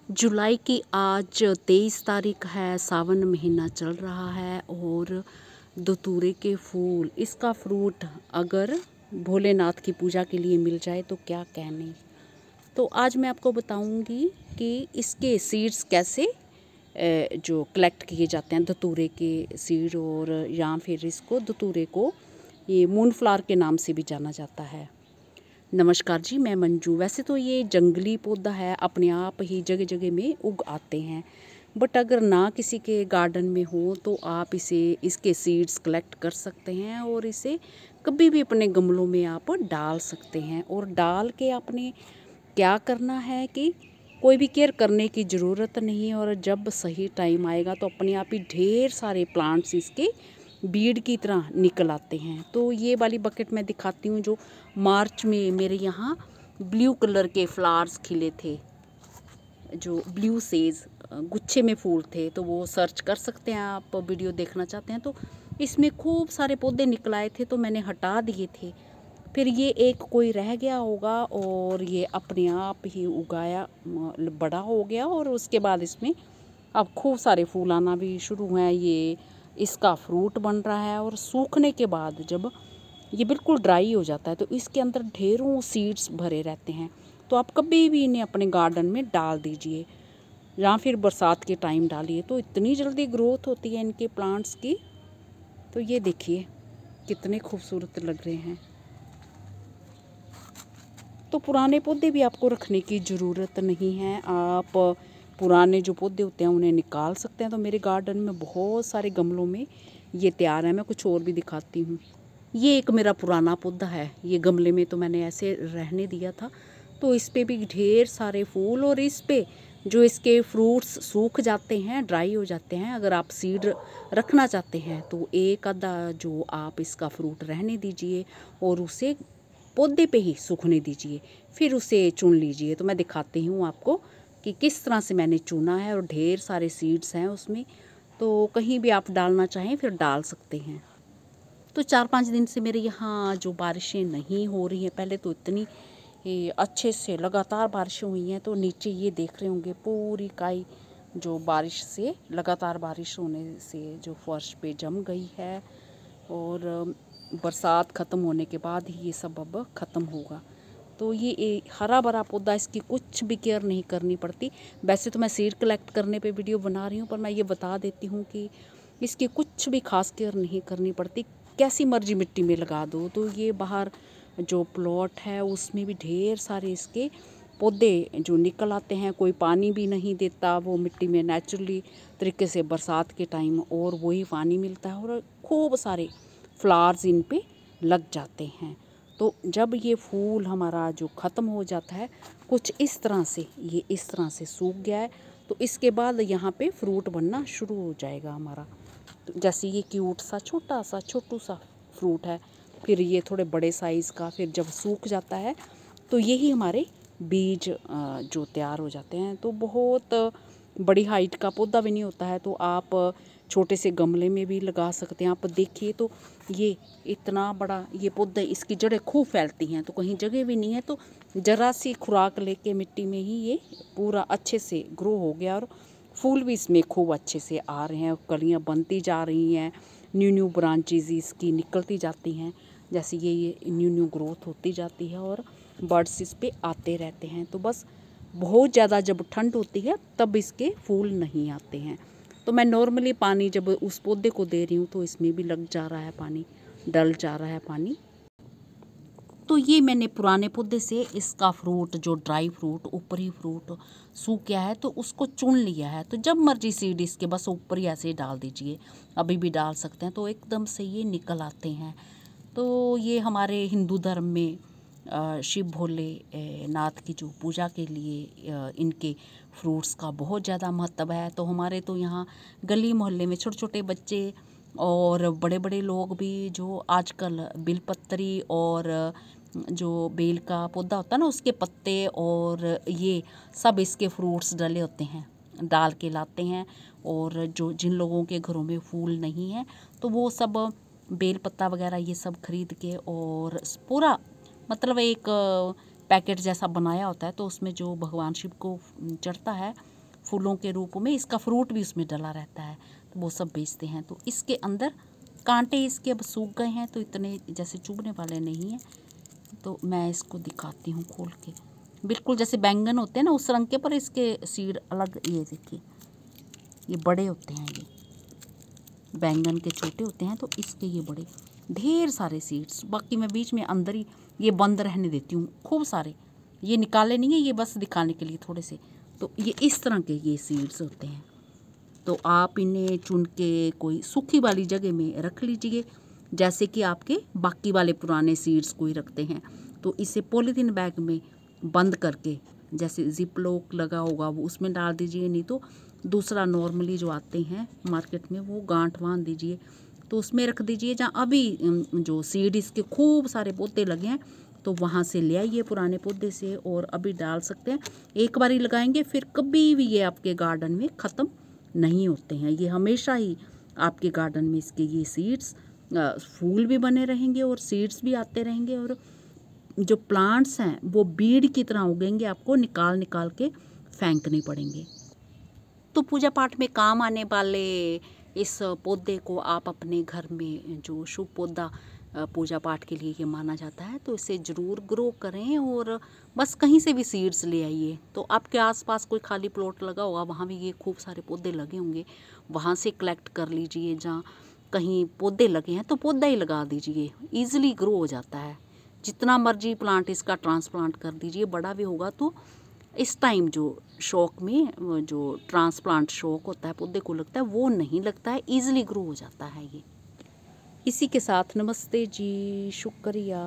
जुलाई की आज 23 तारीख है। सावन महीना चल रहा है और धतूरे के फूल, इसका फ्रूट अगर भोलेनाथ की पूजा के लिए मिल जाए तो क्या कहने। तो आज मैं आपको बताऊंगी कि इसके सीड्स कैसे जो कलेक्ट किए जाते हैं, धतूरे के सीड, और या फिर इसको धतूरे को ये मूनफ्लावर के नाम से भी जाना जाता है। नमस्कार जी, मैं मंजू। वैसे तो ये जंगली पौधा है, अपने आप ही जगह जगह में उग आते हैं, बट अगर ना किसी के गार्डन में हो तो आप इसके सीड्स कलेक्ट कर सकते हैं और इसे कभी भी अपने गमलों में आप डाल सकते हैं। और डाल के आपने क्या करना है कि कोई भी केयर करने की ज़रूरत नहीं है, और जब सही टाइम आएगा तो अपने आप ही ढेर सारे प्लांट्स इसके बीड की तरह निकल आते हैं। तो ये वाली बकेट मैं दिखाती हूँ, जो मार्च में मेरे यहाँ ब्लू कलर के फ्लावर्स खिले थे, जो ब्लू सेज गुच्छे में फूल थे। तो वो सर्च कर सकते हैं आप, वीडियो देखना चाहते हैं तो। इसमें खूब सारे पौधे निकल आए थे तो मैंने हटा दिए थे। फिर ये एक कोई रह गया होगा और ये अपने आप ही उगाया, बड़ा हो गया, और उसके बाद इसमें अब खूब सारे फूल आना भी शुरू हुए हैं। ये इसका फ्रूट बन रहा है, और सूखने के बाद जब ये बिल्कुल ड्राई हो जाता है तो इसके अंदर ढेरों सीड्स भरे रहते हैं। तो आप कभी भी इन्हें अपने गार्डन में डाल दीजिए, या फिर बरसात के टाइम डालिए, तो इतनी जल्दी ग्रोथ होती है इनके प्लांट्स की। तो ये देखिए कितने खूबसूरत लग रहे हैं। तो पुराने पौधे भी आपको रखने की ज़रूरत नहीं है, आप पुराने जो पौधे होते हैं उन्हें निकाल सकते हैं। तो मेरे गार्डन में बहुत सारे गमलों में ये तैयार है। मैं कुछ और भी दिखाती हूँ। ये एक मेरा पुराना पौधा है, ये गमले में तो मैंने ऐसे रहने दिया था। तो इस पे भी ढेर सारे फूल, और इस पे जो इसके फ्रूट्स सूख जाते हैं, ड्राई हो जाते हैं। अगर आप सीड रखना चाहते हैं तो एक आधा जो आप इसका फ्रूट रहने दीजिए और उसे पौधे पे ही सूखने दीजिए, फिर उसे चुन लीजिए। तो मैं दिखाती हूँ आपको कि किस तरह से मैंने चुना है, और ढेर सारे सीड्स हैं उसमें। तो कहीं भी आप डालना चाहें फिर डाल सकते हैं। तो 4-5 दिन से मेरे यहाँ जो बारिशें नहीं हो रही हैं, पहले तो इतनी अच्छे से लगातार बारिशें हुई हैं। तो नीचे ये देख रहे होंगे पूरी काई, जो बारिश से, लगातार बारिश होने से जो फर्श पे जम गई है, और बरसात ख़त्म होने के बाद ही ये सब अब ख़त्म होगा। तो ये हरा भरा पौधा, इसकी कुछ भी केयर नहीं करनी पड़ती। वैसे तो मैं सीड कलेक्ट करने पे वीडियो बना रही हूँ, पर मैं ये बता देती हूँ कि इसकी कुछ भी खास केयर नहीं करनी पड़ती, कैसी मर्जी मिट्टी में लगा दो। तो ये बाहर जो प्लॉट है उसमें भी ढेर सारे इसके पौधे जो निकल आते हैं। कोई पानी भी नहीं देता, वो मिट्टी में नेचुरली तरीके से बरसात के टाइम और वही पानी मिलता है, और खूब सारे फ्लावर्स इन पे लग जाते हैं। तो जब ये फूल हमारा जो ख़त्म हो जाता है, कुछ इस तरह से, ये इस तरह से सूख गया है, तो इसके बाद यहाँ पे फ्रूट बनना शुरू हो जाएगा हमारा। तो जैसे ये क्यूट सा छोटू सा फ्रूट है, फिर ये थोड़े बड़े साइज़ का, फिर जब सूख जाता है तो यही हमारे बीज जो तैयार हो जाते हैं। तो बहुत बड़ी हाइट का पौधा भी नहीं होता है, तो आप छोटे से गमले में भी लगा सकते हैं। आप देखिए तो ये इतना बड़ा ये पौधा, इसकी जड़ें खूब फैलती हैं, तो कहीं जगह भी नहीं है, तो ज़रा सी खुराक लेके मिट्टी में ही ये पूरा अच्छे से ग्रो हो गया, और फूल भी इसमें खूब अच्छे से आ रहे हैं, कलियाँ बनती जा रही हैं, न्यू ब्रांचेज इसकी निकलती जाती हैं, जैसे ये न्यू ग्रोथ होती जाती है, और बर्ड्स इस पे आते रहते हैं। तो बस बहुत ज़्यादा जब ठंड होती है तब इसके फूल नहीं आते हैं। तो मैं नॉर्मली पानी जब उस पौधे को दे रही हूँ तो इसमें भी लग जा रहा है पानी, डल जा रहा है पानी। तो ये मैंने पुराने पौधे से इसका फ्रूट, जो ड्राई फ्रूट, ऊपरी फ्रूट सूख गया है, तो उसको चुन लिया है। तो जब मर्जी सीड इसके बस ऊपर ही ऐसे डाल दीजिए, अभी भी डाल सकते हैं, तो एकदम से ये निकल आते हैं। तो ये हमारे हिंदू धर्म में शिव भोले नाथ की जो पूजा के लिए इनके फ्रूट्स का बहुत ज़्यादा महत्व है। तो हमारे तो यहाँ गली मोहल्ले में छोटे छोटे बच्चे और बड़े बड़े लोग भी, जो आजकल बिलपत्री और जो बेल का पौधा होता है ना, उसके पत्ते और ये सब इसके फ्रूट्स डले होते हैं, डाल के लाते हैं। और जो जिन लोगों के घरों में फूल नहीं है तो वो सब बेल पत्ता वगैरह ये सब खरीद के, और पूरा मतलब एक पैकेट जैसा बनाया होता है, तो उसमें जो भगवान शिव को चढ़ता है फूलों के रूप में, इसका फ्रूट भी उसमें डला रहता है, तो वो सब बेचते हैं। तो इसके अंदर कांटे इसके अब सूख गए हैं, तो इतने जैसे चुभने वाले नहीं हैं। तो मैं इसको दिखाती हूँ खोल के। बिल्कुल जैसे बैंगन होते हैं ना उस रंग के, पर इसके सीड अलग, ये देखिए ये बड़े होते हैं, ये बैंगन के छोटे होते हैं, तो इसके ये बड़े ढेर सारे सीड्स। बाकी मैं बीच में अंदर ही ये बंद रहने देती हूँ, खूब सारे, ये निकाले नहीं है, ये बस दिखाने के लिए थोड़े से। तो ये इस तरह के ये सीड्स होते हैं। तो आप इन्हें चुन के कोई सूखी वाली जगह में रख लीजिए, जैसे कि आपके बाकी वाले पुराने सीड्स को ही रखते हैं। तो इसे पॉलीथीन बैग में बंद करके, जैसे जिप लॉक लगा होगा वो उसमें डाल दीजिए, नहीं तो दूसरा नॉर्मली जो आते हैं मार्केट में वो गांठ बांध दीजिए, तो उसमें रख दीजिए। जहाँ अभी जो सीड इसके खूब सारे पौधे लगे हैं, तो वहाँ से ले आइए पुराने पौधे से और अभी डाल सकते हैं। एक बार ही लगाएंगे, फिर कभी भी ये आपके गार्डन में ख़त्म नहीं होते हैं। ये हमेशा ही आपके गार्डन में इसके ये सीड्स, फूल भी बने रहेंगे और सीड्स भी आते रहेंगे, और जो प्लांट्स हैं वो बीड की तरह उगेंगे, आपको निकाल निकाल के फेंकने पड़ेंगे। तो पूजा पाठ में काम आने वाले इस पौधे को आप अपने घर में, जो शुभ पौधा पूजा पाठ के लिए ये माना जाता है, तो इसे ज़रूर ग्रो करें। और बस कहीं से भी सीड्स ले आइए। तो आपके आसपास कोई खाली प्लॉट लगा होगा, वहाँ भी ये खूब सारे पौधे लगे होंगे, वहाँ से कलेक्ट कर लीजिए। जहाँ कहीं पौधे लगे हैं तो पौधा ही लगा दीजिए, ईजिली ग्रो हो जाता है। जितना मर्जी प्लांट इसका ट्रांसप्लांट कर दीजिए, बड़ा भी होगा। तो इस टाइम जो शौक में जो ट्रांसप्लांट शौक होता है पौधे को लगता है, वो नहीं लगता है, ईजिली ग्रो हो जाता है ये। इसी के साथ नमस्ते जी, शुक्रिया।